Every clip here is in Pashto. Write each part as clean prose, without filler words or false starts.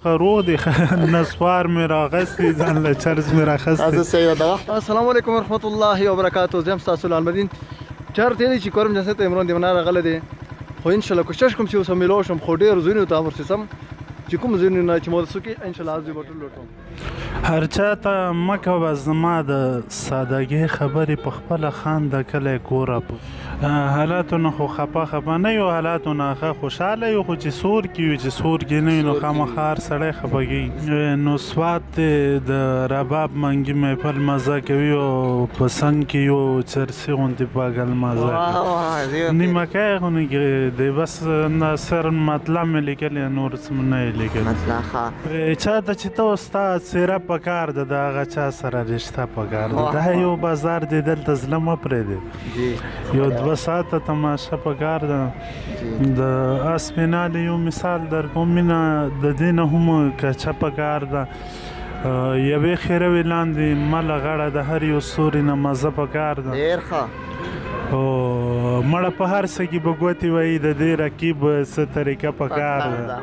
خرو دی نسوار می راغستی ځان له چرز می راخستی. السلام علیکم ورحمت الله وبرکاته. زم تاسو له المدین چرته دی چې کوم جنسه ته عمران دی مناره غل دی خو ان شاء الله کوشش کوم چې اوس ملو شم خو ډیر زونه ته امر سم چې کوم زونه نه چې مو سکی ان شاء الله از به ټول لټوم. هر چاته مکه و زما د سادهګي خبرې په خپل خان د کله ګوره حالاتونه خو خپه نه یو حالاتونه خوشاله یو خو چې سور کیو چې سور کې نه نو خامخار سړی خپګي نو سوات د رباب منګي محفل مزه کوي او پسنګ کې یو چرسي غونډې پاګل مزه نیمه کوي خو نه دی بس سر مطلب مې لیکلی نور څه نه لیکل چاته چې ته استاد سیره پکار ده د هغه چا سره رشته پکار ده دا یو بازار دی دلته زړه مه پرېږدې یو دوه ساعته تماشه پکار ده د اسپینالې یو مثال درکوم مینه د دې نه هم کچه پکار ده یوې خیروې لاندې مله غاړه د هر یو ستوري نه مزه پکار ده ډېر ښه او مړه په هر څه کې به ګوتې وایي د دې رقیب څه طریقه پکار ده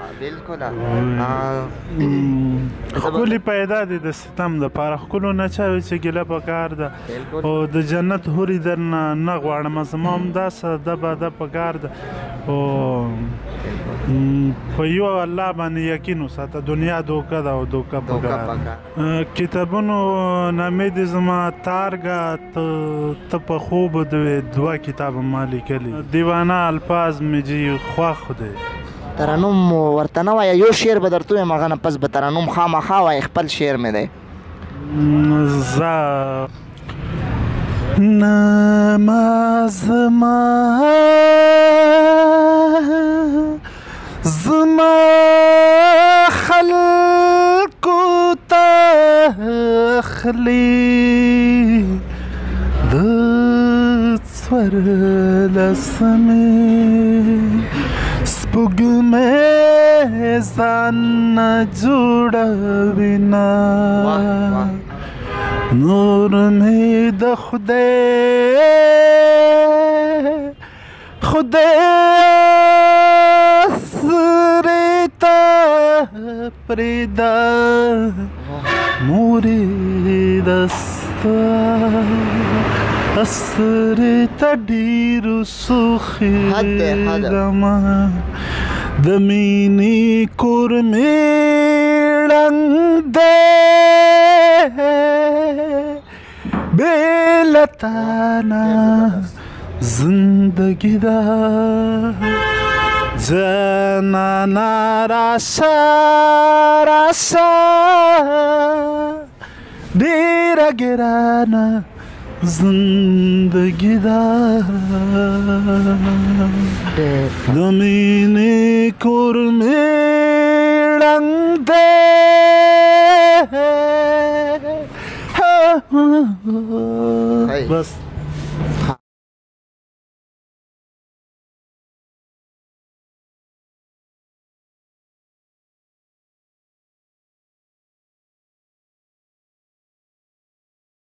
ښکلي پیدا دی د ستم دپاره ښکلو نه چا وي چې ګیله پکار ده او د جنت هورې درنه نه غواړم زما همداسې ده پکار ده او په یو الله باندې یقین وساته دنیا دوکه ده او دوکه پکار کتابونو نامې دې زما تارګه ته په خوب دوې دوه کتابه ما لیکلي دیوانه الفاظ مې جي خوښ دی ترنم ورته نه وایه یو شعر به درته ویم هغه نه پس به ترنم خامخا وایه خپل شعر مې دی زه زما خلکو ته اخلي د څوارلسمې سپوږمۍ ځان نه جوړوینه نور مې د خدای سرې ته پرېږده مورې د سرې ته ډېرو سوخېږمه د مینې کور مې ړنګ دی بې له تا نه زندګي ده جانانه راشه ډېره ګرانه زندگی ده د مینې کور مې ړنګ دی بس